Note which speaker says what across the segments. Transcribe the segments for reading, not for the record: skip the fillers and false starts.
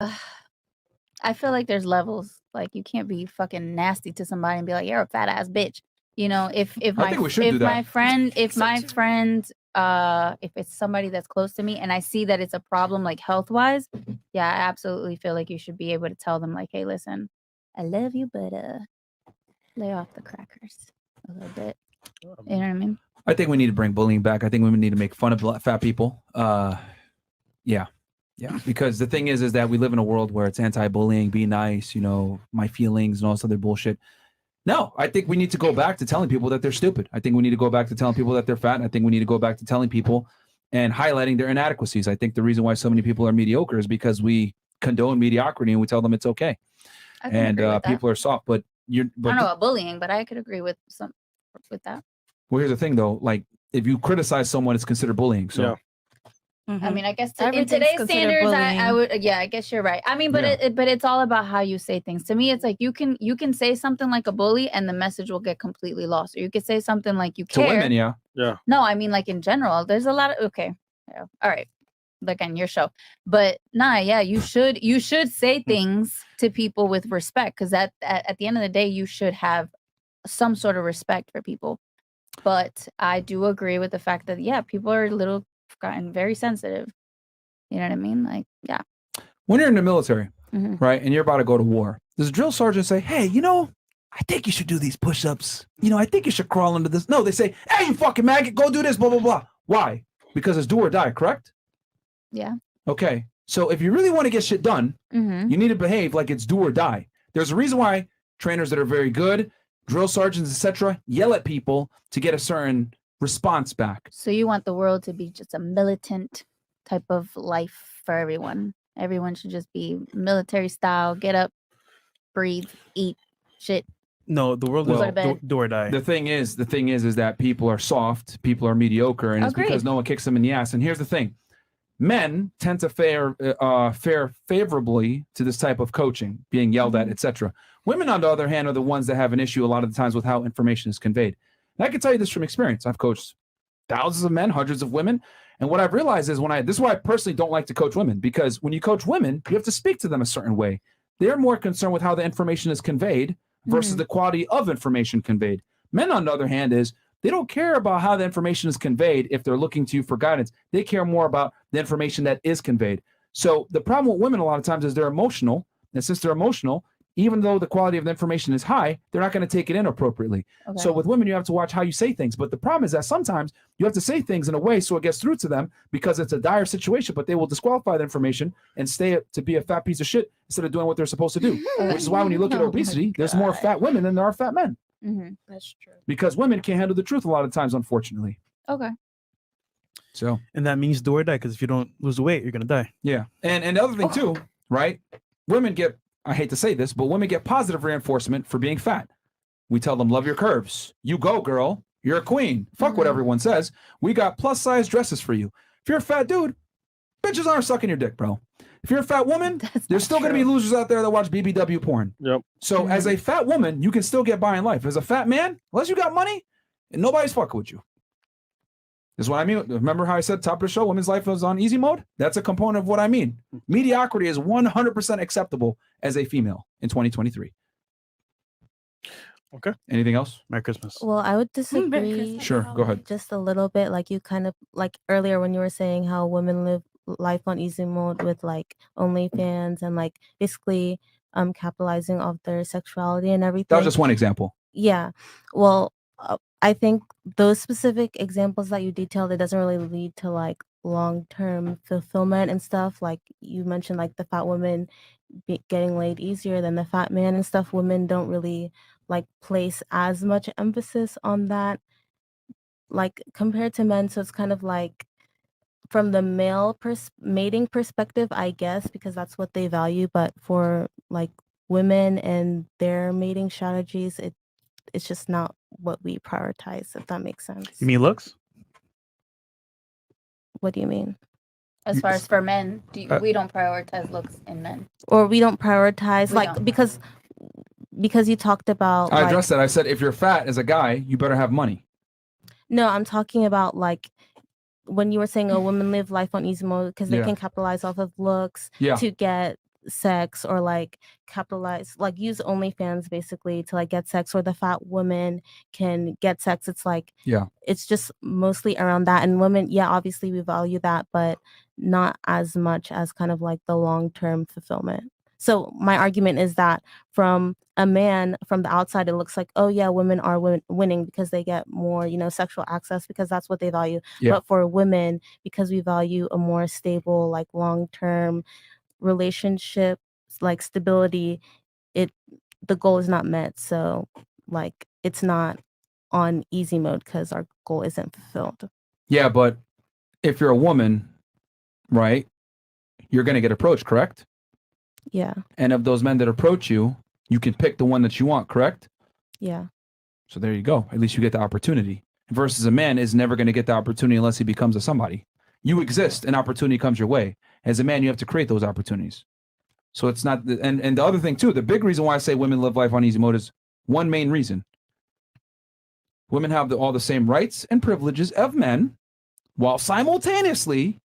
Speaker 1: I feel like there's levels. Like you can't be fucking nasty to somebody and be like, "You're a fat ass bitch." You know, if
Speaker 2: I think we should do that.
Speaker 1: my friend if it's somebody that's close to me and I see that it's a problem like health wise, yeah, I absolutely feel like you should be able to tell them like, "Hey, listen, I love you, but lay off the crackers a little bit." You know what I mean?
Speaker 2: I think we need to bring bullying back. I think we need to make fun of fat people. Yeah. Because the thing is that we live in a world where it's anti-bullying, be nice, you know, my feelings and all this other bullshit. No, I think we need to go back to telling people that they're stupid. I think we need to go back to telling people that they're fat. And I think we need to go back to telling people and highlighting their inadequacies. I think the reason why so many people are mediocre is because we condone mediocrity and we tell them it's okay. And people are soft, but
Speaker 1: I don't know about bullying, but I could agree with that.
Speaker 2: Well, here's the thing though, like if you criticize someone, it's considered bullying. So
Speaker 1: I mean, I guess in today's standards, I would, yeah, I guess you're right. I mean, but it's all about how you say things. To me, it's like you can say something like a bully, and the message will get completely lost. Or you could say something like you care.
Speaker 2: To women, yeah.
Speaker 1: No, I mean, like in general, there's a lot of all right, like on your show, but yeah, you should say things to people with respect, because at the end of the day, you should have some sort of respect for people. But I do agree with the fact that people are gotten very sensitive. You know what I mean? Like, yeah.
Speaker 2: When you're in the military, right, and you're about to go to war, does a drill sergeant say, "Hey, you know, I think you should do these push-ups. You know, I think you should crawl into this." No, they say, "Hey, you fucking maggot, go do this, blah, blah, blah." Why? Because it's do or die, correct?
Speaker 1: Yeah.
Speaker 2: Okay. So if you really want to get shit done, you need to behave like it's do or die. There's a reason why trainers that are very good, drill sergeants, etc., yell at people to get a certain response back.
Speaker 1: So you want the world to be just a militant type of life for everyone. Everyone should just be military style, get up, breathe, eat, shit.
Speaker 3: No, the world is do or die.
Speaker 2: The thing is that people are soft, people are mediocre, and it's because no one kicks them in the ass. And here's the thing. Men tend to fare favorably to this type of coaching, being yelled at, etc. Women, on the other hand, are the ones that have an issue a lot of the times with how information is conveyed. And I can tell you this from experience. I've coached thousands of men, hundreds of women. And what I've realized is this is why I personally don't like to coach women, because when you coach women, you have to speak to them a certain way. They're more concerned with how the information is conveyed versus the quality of information conveyed. Men, on the other hand, they don't care about how the information is conveyed if they're looking to you for guidance. They care more about the information that is conveyed. So the problem with women a lot of times is they're emotional. And since they're emotional, even though the quality of the information is high, they're not going to take it in appropriately. Okay. So with women, you have to watch how you say things. But the problem is that sometimes you have to say things in a way so it gets through to them because it's a dire situation, but they will disqualify the information and stay to be a fat piece of shit instead of doing what they're supposed to do. Which is why when you look at obesity, there's more fat women than there are fat men.
Speaker 1: That's true.
Speaker 2: Because women can't handle the truth a lot of times, unfortunately.
Speaker 1: Okay.
Speaker 2: So,
Speaker 3: and that means do or die, because if you don't lose the weight, you're going to die.
Speaker 2: Yeah. And the other thing too, right? Women get, I hate to say this, but women get positive reinforcement for being fat. We tell them, love your curves. You go, girl. You're a queen. Fuck what everyone says. We got plus size dresses for you. If you're a fat dude, bitches aren't sucking your dick, bro. If you're a fat woman, there's still going to be losers out there that watch BBW porn.
Speaker 4: Yep.
Speaker 2: So as a fat woman, you can still get by in life. As a fat man, unless you got money, and nobody's fucking with you. This is what I mean. Remember how I said top of the show, women's life is on easy mode? That's a component of what I mean. Mediocrity is 100% acceptable as a female in 2023.
Speaker 3: Okay.
Speaker 2: Anything else?
Speaker 3: Merry Christmas.
Speaker 5: Well, I would disagree.
Speaker 2: Sure, go ahead.
Speaker 5: Just a little bit, like you kind of, like earlier when you were saying how women live life on easy mode with like OnlyFans and like basically capitalizing off their sexuality and everything.
Speaker 2: That was just one example.
Speaker 5: Yeah. Well, I think those specific examples that you detailed, it doesn't really lead to like long-term fulfillment and stuff. Like you mentioned, like the fat woman getting laid easier than the fat man and stuff. Women don't really like place as much emphasis on that, like compared to men. So it's kind of like from the male mating perspective, I guess, because that's what they value. But for like women and their mating strategies, it's just not what we prioritize, if that makes sense.
Speaker 3: You mean looks?
Speaker 5: What do you mean?
Speaker 1: As far as for men, we don't prioritize looks in men.
Speaker 5: Or we don't prioritize, because you talked about...
Speaker 2: I addressed that. I said, if you're fat as a guy, you better have money.
Speaker 5: No, I'm talking about like when you were saying women live life on easy mode because they can capitalize off of looks to get sex or like capitalize, like use OnlyFans basically to like get sex, or the fat woman can get sex. It's like, it's just mostly around that. And women, obviously we value that, but not as much as kind of like the long-term fulfillment. So my argument is that from a man, from the outside, it looks like, oh yeah, women are winning because they get more, sexual access because that's what they value. But for women, because we value a more stable, like long-term relationship, like stability, the goal is not met. So like it's not on easy mode because our goal isn't fulfilled.
Speaker 2: Yeah, but if you're a woman, right, you're going to get approached, correct?
Speaker 5: Yeah.
Speaker 2: And of those men that approach you, you can pick the one that you want, correct?
Speaker 5: Yeah.
Speaker 2: So there you go. At least you get the opportunity. Versus a man is never going to get the opportunity unless he becomes a somebody. You exist, an opportunity comes your way. As a man, you have to create those opportunities. So it's not, and the other thing too, the big reason why I say women live life on easy mode is one main reason. Women have all the same rights and privileges of men, while simultaneously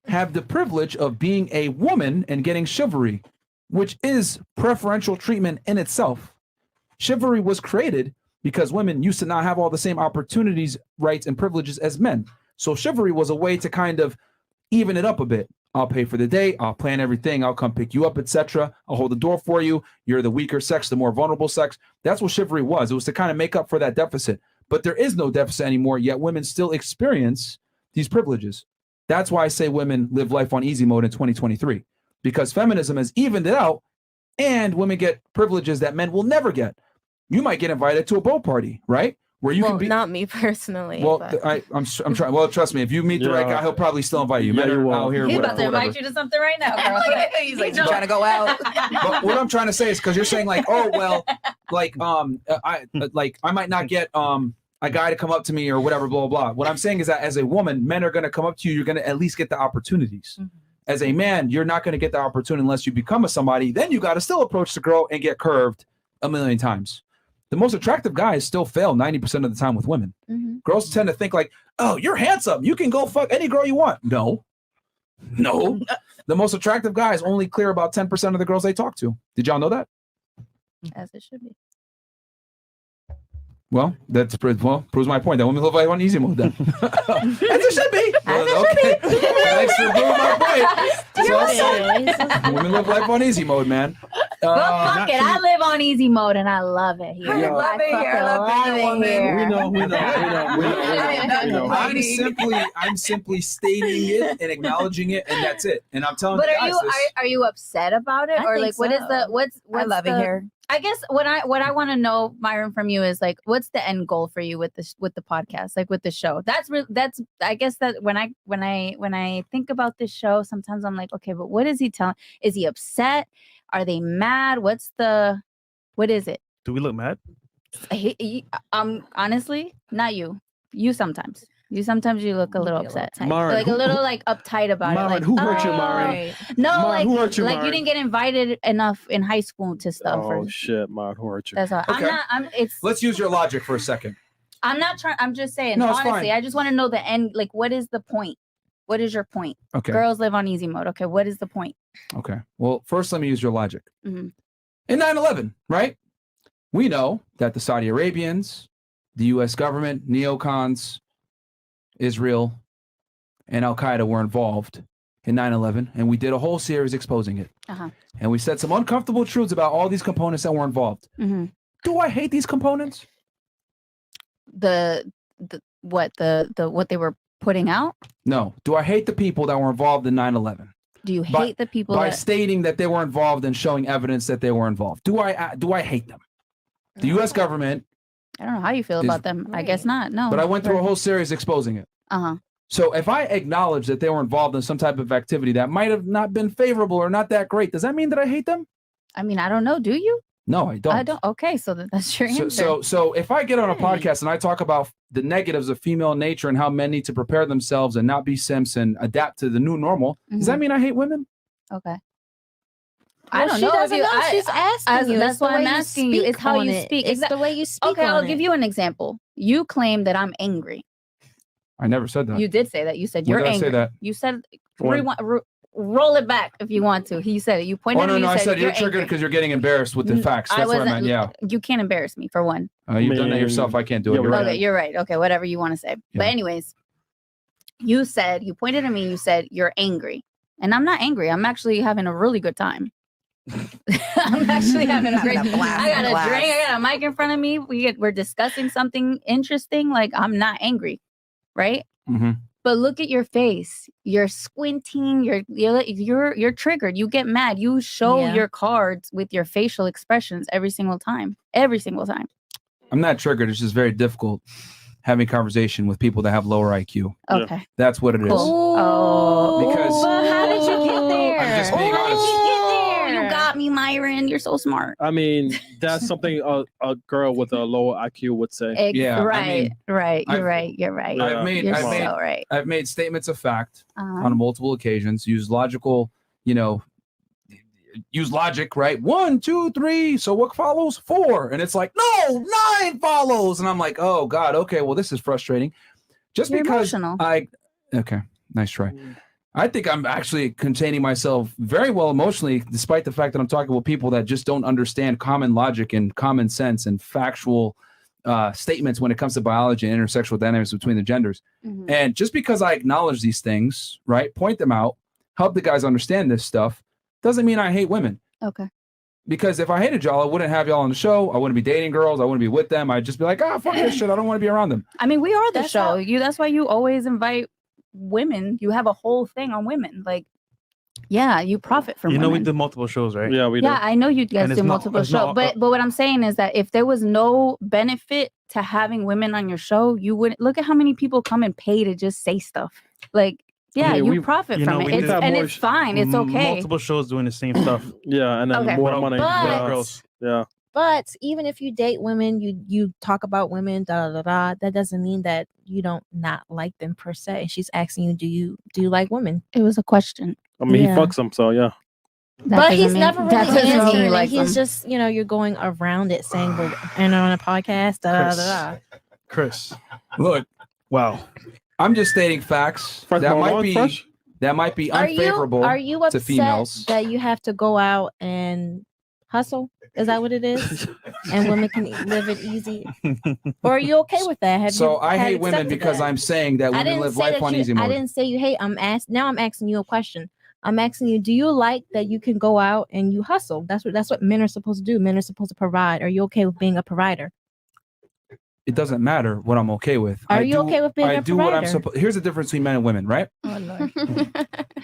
Speaker 2: have the privilege of being a woman and getting chivalry, which is preferential treatment in itself. Chivalry was created because women used to not have all the same opportunities, rights, and privileges as men. So chivalry was a way to kind of even it up a bit. I'll pay for the date, I'll plan everything, I'll come pick you up, etc. I'll hold the door for you. You're the weaker sex, the more vulnerable sex. That's what chivalry was. It was to kind of make up for that deficit. But there is no deficit anymore, yet women still experience these privileges. That's why I say women live life on easy mode in 2023, because feminism has evened it out and women get privileges that men will never get. You might get invited to a boat party, right? Where you can be.
Speaker 5: Not me personally.
Speaker 2: Well,
Speaker 5: but...
Speaker 2: I'm trying. Well, trust me, if you meet the right guy, he'll probably still invite you. Men are out here.
Speaker 1: He's about to invite you to something right now, girl.
Speaker 4: He's like, you trying to go out?
Speaker 2: But what I'm trying to say is because you're saying like, oh well, like I might not get a guy to come up to me or whatever, blah, blah, blah. What I'm saying is that as a woman, men are going to come up to you. You're going to at least get the opportunities. Mm-hmm. As a man, you're not going to get the opportunity unless you become a somebody. Then you got to still approach the girl and get curved a million times. The most attractive guys still fail 90% of the time with women. Mm-hmm. Girls tend to think like, oh, you're handsome. You can go fuck any girl you want. No. The most attractive guys only clear about 10% of the girls they talk to. Did y'all know that?
Speaker 1: As it should be.
Speaker 2: Well, proves my point that women live life on easy mode then. As it should be. Okay. Thanks for proving my point. Women live life on easy mode, man.
Speaker 1: Well, fuck it. I live on easy mode and I love it here.
Speaker 4: I love it here.
Speaker 2: We know. I'm simply stating it and acknowledging it, and that's it. And I'm telling you guys
Speaker 1: are you upset about it? Or like, what is the, what's
Speaker 4: I love it here.
Speaker 1: I guess what I want to know, Myron, from you is like, what's the end goal for you with this, with the podcast, like with the show? That's I guess that when I think about this show, sometimes I'm like, okay, but what is he telling? Is he upset? Are they mad? What is it?
Speaker 3: Do we look mad?
Speaker 1: Honestly, not you. You sometimes. You look a little upset.
Speaker 3: Myron,
Speaker 1: like a little like uptight about
Speaker 3: Myron,
Speaker 1: it. Like,
Speaker 3: who hurt you, Myron?
Speaker 1: No,
Speaker 3: Myron,
Speaker 1: like,
Speaker 3: who hurt you,
Speaker 1: like
Speaker 3: Myron?
Speaker 1: you didn't get invited enough in high school to stuff.
Speaker 3: Oh shit, Myron, who hurt you?
Speaker 1: That's all.
Speaker 2: Okay. Let's use your logic for a second.
Speaker 1: I'm not trying. I'm just saying.
Speaker 2: No,
Speaker 1: honestly,
Speaker 2: fine.
Speaker 1: I just want to know the end. Like, what is the point? What is your point?
Speaker 2: Okay.
Speaker 1: Girls live on easy mode. Okay. What is the point?
Speaker 2: Okay. Well, first, let me use your logic.
Speaker 1: Mm-hmm.
Speaker 2: In 9/11, right? We know that the Saudi Arabians, the U.S. government, neocons, Israel, and Al-Qaeda were involved in 9/11, and we did a whole series exposing it.
Speaker 1: Uh-huh.
Speaker 2: And we said some uncomfortable truths about all these components that were involved.
Speaker 1: Mm-hmm.
Speaker 2: Do I hate these components?
Speaker 1: What they were putting out?
Speaker 2: No. Do I hate the people that were involved in 9/11?
Speaker 1: Do you hate the people
Speaker 2: by stating that they were involved and showing evidence that they were involved? Do I hate them? The U.S. government.
Speaker 1: I don't know how you feel about them. Right. I guess not. No.
Speaker 2: But I went through a whole series exposing it.
Speaker 1: Uh-huh.
Speaker 2: So if I acknowledge that they were involved in some type of activity that might have not been favorable or not that great, does that mean that I hate them?
Speaker 1: I mean, I don't know. Do you?
Speaker 2: No, I don't.
Speaker 1: I don't. Okay, so that's your answer.
Speaker 2: So if I get on a podcast and I talk about the negatives of female nature and how men need to prepare themselves and not be simps and adapt to the new normal, does that mean I hate women?
Speaker 1: Okay.
Speaker 5: I don't know. She's asking you.
Speaker 1: That's why I'm asking you. It's how you speak.
Speaker 5: It's the way you speak.
Speaker 1: Okay, I'll give you an example. You claim that I'm angry.
Speaker 2: I never said that.
Speaker 1: You did say that. You said you're angry.
Speaker 2: I say that?
Speaker 1: You said roll it back if you want to. He said it. You pointed
Speaker 2: Oh, no,
Speaker 1: at me.
Speaker 2: no. I said you're
Speaker 1: angry.
Speaker 2: triggered because you're getting embarrassed with the facts. That's what I meant. Yeah.
Speaker 1: You can't embarrass me for one.
Speaker 2: You've done that yourself. I can't do it.
Speaker 3: Yeah,
Speaker 2: You're right.
Speaker 1: Okay, you're right. Okay, whatever you want to say.
Speaker 2: Yeah.
Speaker 1: But anyways, you pointed at me. You said you're angry, and I'm not angry. I'm actually having a really good time. I'm actually having a great. I got a drink. I got a mic in front of me. We're discussing something interesting. Like I'm not angry, right?
Speaker 2: Mm-hmm.
Speaker 1: But look at your face. You're squinting. You're triggered. You get mad. You show your cards with your facial expressions every single time. Every single time.
Speaker 2: I'm not triggered. It's just very difficult having conversation with people that have lower IQ.
Speaker 1: Okay.
Speaker 2: That's what it is.
Speaker 1: Oh,
Speaker 2: Because
Speaker 1: but how did you get there?
Speaker 2: I'm just being
Speaker 1: How did
Speaker 2: honest.
Speaker 1: you get there? You got me, Myron. You're so smart.
Speaker 3: I mean, that's something a girl with a lower IQ would say.
Speaker 2: Yeah, I
Speaker 1: right,
Speaker 2: mean,
Speaker 1: right. You're
Speaker 2: I've-
Speaker 1: right. You're right.
Speaker 3: Yeah.
Speaker 1: You're so right.
Speaker 2: I've made statements of fact
Speaker 1: Uh-huh.
Speaker 2: on multiple occasions, use logical, use logic, right? 1, 2, 3. So what follows? 4. And it's like, no, 9 follows. And I'm like, oh God, okay, well, this is frustrating. Just
Speaker 1: You're
Speaker 2: because
Speaker 1: emotional.
Speaker 2: okay, nice try. I think I'm actually containing myself very well emotionally, despite the fact that I'm talking with people that just don't understand common logic and common sense and factual statements when it comes to biology and intersexual dynamics between the genders.
Speaker 1: Mhm.
Speaker 2: And just because I acknowledge these things, right, point them out, help the guys understand this stuff, doesn't mean I hate women.
Speaker 1: Okay.
Speaker 2: Because if I hated y'all, I wouldn't have y'all on the show. I wouldn't be dating girls. I wouldn't be with them. I'd just be like, fuck this shit. I don't want to be around them.
Speaker 1: I mean, we are the
Speaker 5: That's
Speaker 1: show.
Speaker 5: how-
Speaker 1: That's why you always invite women. You have a whole thing on women. Like, yeah, you profit from
Speaker 6: You know, we
Speaker 1: women.
Speaker 6: do multiple shows, right?
Speaker 3: Yeah, we do.
Speaker 1: Yeah, I know you guys
Speaker 6: And
Speaker 1: do
Speaker 6: it's not-
Speaker 1: multiple
Speaker 6: it's
Speaker 1: shows,
Speaker 6: not-
Speaker 1: but what I'm saying is that if there was no benefit to having women on your show, you wouldn't look at how many people come and pay to just say stuff. Like, yeah,
Speaker 3: mean,
Speaker 1: you
Speaker 3: we-
Speaker 1: profit
Speaker 6: you know,
Speaker 1: from
Speaker 6: we
Speaker 1: it,
Speaker 6: did
Speaker 1: and
Speaker 3: more
Speaker 1: it's fine. It's okay.
Speaker 6: Multiple shows doing the same stuff.
Speaker 3: Yeah, and then
Speaker 1: Okay.
Speaker 3: more
Speaker 6: But-
Speaker 3: money.
Speaker 6: but-
Speaker 3: Yeah.
Speaker 6: girls.
Speaker 3: Yeah.
Speaker 4: But even if you date women, you talk about women, that doesn't mean that you don't not like them per se. And she's asking you, do you like women?
Speaker 1: It was a question.
Speaker 3: I mean,
Speaker 4: Yeah.
Speaker 3: he fucks them, so yeah.
Speaker 1: That
Speaker 4: But
Speaker 1: doesn't
Speaker 4: he's
Speaker 1: mean-
Speaker 4: never
Speaker 1: that
Speaker 4: really
Speaker 1: doesn't mean
Speaker 4: answering
Speaker 1: you
Speaker 4: it.
Speaker 1: like
Speaker 4: He's
Speaker 1: them.
Speaker 4: just, you're going around it saying, well, and on a podcast,
Speaker 6: Chris.
Speaker 2: Look,
Speaker 6: Wow.
Speaker 2: I'm just stating facts.
Speaker 3: Fresh
Speaker 2: That
Speaker 3: Marlon,
Speaker 2: might be
Speaker 3: fresh?
Speaker 2: unfavorable.
Speaker 4: Are you
Speaker 2: to
Speaker 4: upset
Speaker 2: females.
Speaker 4: that you have to go out and hustle? Is that what it is? And women can live it easy? Or are you okay with that? Have
Speaker 2: So
Speaker 4: you
Speaker 2: I
Speaker 4: had
Speaker 2: hate women
Speaker 4: accepted
Speaker 2: because
Speaker 4: that?
Speaker 2: I'm saying that
Speaker 4: I
Speaker 2: women
Speaker 4: didn't
Speaker 2: live
Speaker 4: say
Speaker 2: life
Speaker 4: that
Speaker 2: on
Speaker 4: you,
Speaker 2: easy
Speaker 4: I
Speaker 2: mode.
Speaker 4: didn't say you hate. Now I'm asking you a question. I'm asking you, do you like that you can go out and you hustle? That's what men are supposed to do. Men are supposed to provide. Are you okay with being a provider?
Speaker 2: It doesn't matter what I'm okay with.
Speaker 4: Are you okay with being
Speaker 2: I
Speaker 4: a
Speaker 2: do what I'm
Speaker 4: provider?
Speaker 2: supposed. Here's the difference between men and women, right?
Speaker 1: Oh, Lord.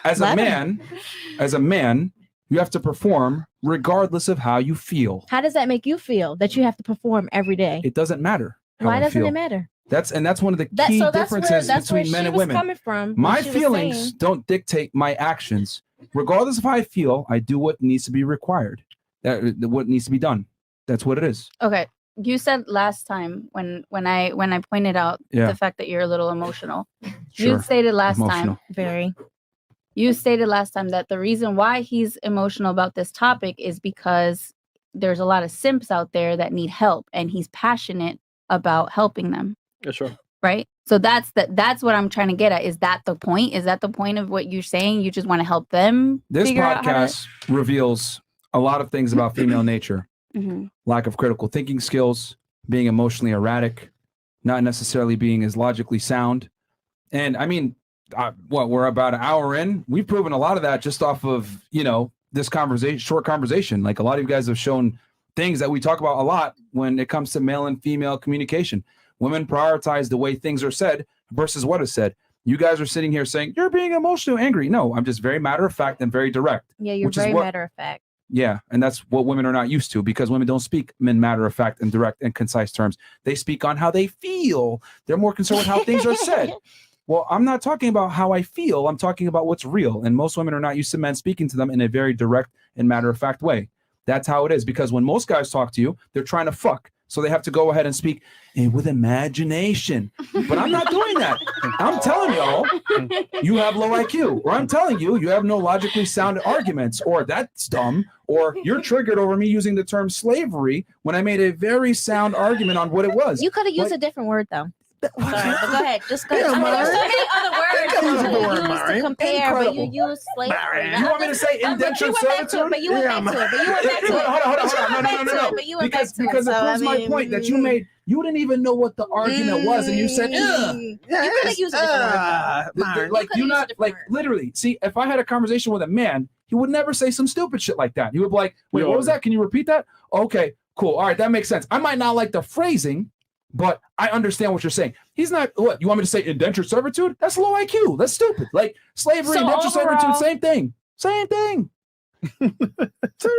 Speaker 2: As a
Speaker 4: Let 'em.
Speaker 2: man, you have to perform regardless of how you feel.
Speaker 4: How does that make you feel that you have to perform every day?
Speaker 2: It doesn't matter. How
Speaker 4: Why
Speaker 2: I
Speaker 4: doesn't
Speaker 2: feel.
Speaker 4: it matter?
Speaker 2: That's one of the
Speaker 4: That,
Speaker 2: key
Speaker 4: so that's where
Speaker 2: differences
Speaker 4: that's where
Speaker 2: between
Speaker 4: she
Speaker 2: men and
Speaker 4: was
Speaker 2: women.
Speaker 4: coming from. when
Speaker 2: My
Speaker 4: she was
Speaker 2: feelings
Speaker 4: saying-
Speaker 2: don't dictate my actions. Regardless of how I feel, I do what needs to be required. What needs to be done. That's what it is.
Speaker 1: Okay. You said last time when I pointed out
Speaker 2: Yeah.
Speaker 1: the fact that you're a little emotional.
Speaker 2: Sure.
Speaker 1: You stated last
Speaker 2: Emotional.
Speaker 1: time.
Speaker 4: Very.
Speaker 1: You stated last time that the reason why he's emotional about this topic is because there's a lot of simps out there that need help, and he's passionate about helping them.
Speaker 3: Yeah, sure.
Speaker 1: Right? So that's what I'm trying to get at. Is that the point? Is that the point of what you're saying? You just want to help them?
Speaker 2: This
Speaker 1: figure out how to-
Speaker 2: podcast reveals a lot of things about female nature.
Speaker 1: Mhm.
Speaker 2: Lack of critical thinking skills, being emotionally erratic, not necessarily being as logically sound. And I mean, we're about an hour in. We've proven a lot of that just off of, this short conversation. Like a lot of you guys have shown things that we talk about a lot when it comes to male and female communication. Women prioritize the way things are said versus what is said. You guys are sitting here saying, you're being emotional, angry. No, I'm just very matter of fact and very direct.
Speaker 4: Yeah, you're
Speaker 2: Which is
Speaker 4: very
Speaker 2: what-
Speaker 4: matter of fact.
Speaker 2: Yeah, and that's what women are not used to, because women don't speak in matter of fact and direct and concise terms. They speak on how they feel. They're more concerned with how things are said. Well, I'm not talking about how I feel. I'm talking about what's real. And most women are not used to men speaking to them in a very direct and matter of fact way. That's how it is, because when most guys talk to you, they're trying to fuck. So they have to go ahead and speak with imagination. But I'm not doing that. I'm telling y'all, you have low IQ. Or I'm telling you, you have no logically sound arguments. Or that's dumb. Or you're triggered over me using the term slavery when I made a very sound argument on what it was.
Speaker 4: You could have used a different word though. Sorry, but go ahead. Just go ahead.
Speaker 6: Yeah,
Speaker 4: I mean, there's so
Speaker 6: Myron.
Speaker 4: many other words
Speaker 6: Come on,
Speaker 4: that you
Speaker 6: Myron.
Speaker 4: use to compare, but you
Speaker 2: Incredible.
Speaker 4: use slavery.
Speaker 6: Myron.
Speaker 2: You want me to say indentured servitude?
Speaker 4: But you went back to it. But you went back to it.
Speaker 2: Hold on. No.
Speaker 4: But you went back
Speaker 2: Because
Speaker 4: to it.
Speaker 2: it
Speaker 4: So, I
Speaker 2: proves my
Speaker 4: mean,
Speaker 2: point that you made. You didn't even know what the argument was, and you said, "Ugh."
Speaker 4: You could have used a different word.
Speaker 6: Myron.
Speaker 2: Like
Speaker 4: could've
Speaker 2: you
Speaker 4: used a
Speaker 2: not
Speaker 4: different
Speaker 2: like
Speaker 4: word.
Speaker 2: literally. See, if I had a conversation with a man, he would never say some stupid shit like that. He would be like, "Wait,
Speaker 3: Yo.
Speaker 2: what was that? Can you repeat that?" Okay, cool. All right, that makes sense. I might not like the phrasing, but I understand what you're saying. He's not. What you want me to say? Indentured servitude? That's low IQ. That's stupid. Like slavery,
Speaker 1: So
Speaker 2: indentured servitude,
Speaker 1: overall-
Speaker 2: same thing. Same thing.
Speaker 3: Same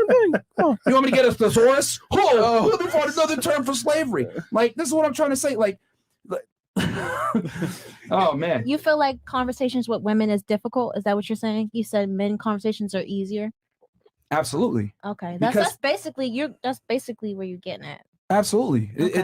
Speaker 3: thing. Oh.
Speaker 2: You want me to get a thesaurus? Oh, let me find another term for slavery. Like this is what I'm trying to say. Like oh man.
Speaker 4: You feel like conversations with women is difficult? Is that what you're saying? You said men conversations are easier.
Speaker 2: Absolutely.
Speaker 4: Okay,
Speaker 2: Because-
Speaker 4: that's basically That's basically where you're getting at.
Speaker 2: Absolutely.
Speaker 4: Okay.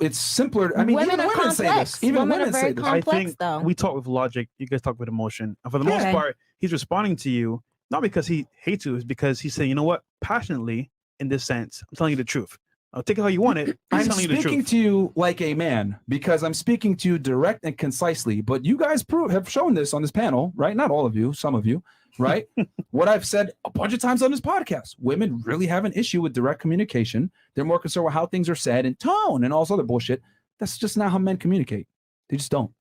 Speaker 2: It's simpler. I mean,
Speaker 4: Women
Speaker 2: even
Speaker 4: are
Speaker 2: women say
Speaker 4: complex.
Speaker 2: this. Even
Speaker 4: Women are
Speaker 2: women
Speaker 4: very
Speaker 2: say this.
Speaker 6: I
Speaker 4: complex,
Speaker 6: think
Speaker 4: though.
Speaker 6: we talk with logic. You guys talk with emotion. And for the most
Speaker 4: Okay.
Speaker 6: part, he's responding to you not because he hates you, it's because he's saying, you know what, passionately, in this sense, I'm telling you the truth. I'll take it how you want it. He's
Speaker 2: I'm
Speaker 6: telling you the
Speaker 2: speaking
Speaker 6: truth.
Speaker 2: to you like a man because I'm speaking to you direct and concisely. But you guys have shown this on this panel, right? Not all of you, some of you, right? What I've said a bunch of times on this podcast. Women really have an issue with direct communication. They're more concerned with how things are said and tone and all this other bullshit. That's just not how men communicate. They just don't.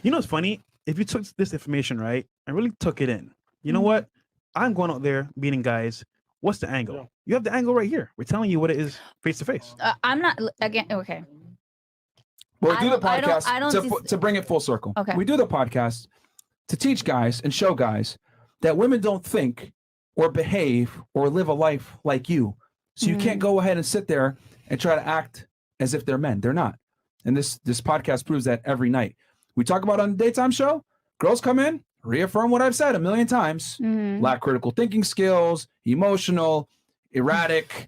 Speaker 6: You know what's funny? If you took this information, right, and really took it in, you know
Speaker 4: Mm-hmm.
Speaker 6: what? I'm going out there meeting guys. What's the angle?
Speaker 3: Yeah.
Speaker 6: You have the angle right here. We're telling you what it is face to face.
Speaker 1: I'm not again. Okay.
Speaker 2: Well, we
Speaker 1: I
Speaker 2: do the
Speaker 1: don't- I don't-
Speaker 2: podcast
Speaker 1: I don't see-
Speaker 2: to bring it full circle.
Speaker 1: Okay.
Speaker 2: We do the podcast to teach guys and show guys that women don't think or behave or live a life like you. So you can't go ahead and sit there and try to act as if they're men. They're not. And this podcast proves that every night. We talk about on the daytime show, girls come in, reaffirm what I've said a million times.
Speaker 1: Mhm.
Speaker 2: Lack critical thinking skills, emotional, erratic,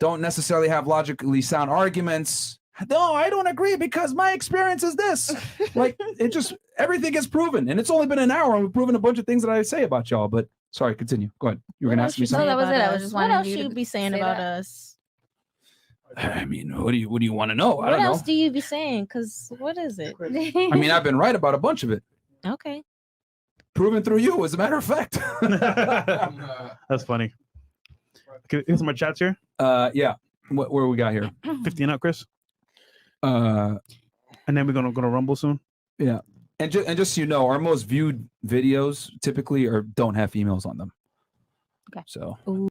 Speaker 2: don't necessarily have logically sound arguments. No, I don't agree because my experience is this. Like it just everything gets proven, and it's only been an hour, and we've proven a bunch of things that I say about y'all. But sorry, continue. Go ahead. You were
Speaker 4: What
Speaker 2: gonna
Speaker 4: else
Speaker 2: ask me
Speaker 4: you
Speaker 2: something.
Speaker 1: No,
Speaker 4: say
Speaker 1: that was
Speaker 4: about
Speaker 1: it. I was
Speaker 4: us?
Speaker 1: just
Speaker 4: What
Speaker 1: wanting
Speaker 4: else
Speaker 1: you to
Speaker 4: you be saying
Speaker 1: say
Speaker 4: about
Speaker 1: that.
Speaker 4: us?
Speaker 2: I mean, what do you want to know? I
Speaker 4: What
Speaker 2: don't
Speaker 4: else
Speaker 2: know.
Speaker 4: do you be saying? Because what is it?
Speaker 2: I mean, I've been right about a bunch of it,
Speaker 4: Okay.
Speaker 2: proven through you, as a matter of fact.
Speaker 6: That's funny. Okay, here's my chats here.
Speaker 2: Yeah. Where we got here?
Speaker 6: 15 up, Chris.
Speaker 2: Uh,
Speaker 6: And then we're gonna rumble soon.
Speaker 2: yeah. And just so you know, our most viewed videos typically don't have females on them.
Speaker 1: Okay.
Speaker 2: So
Speaker 4: Ooh.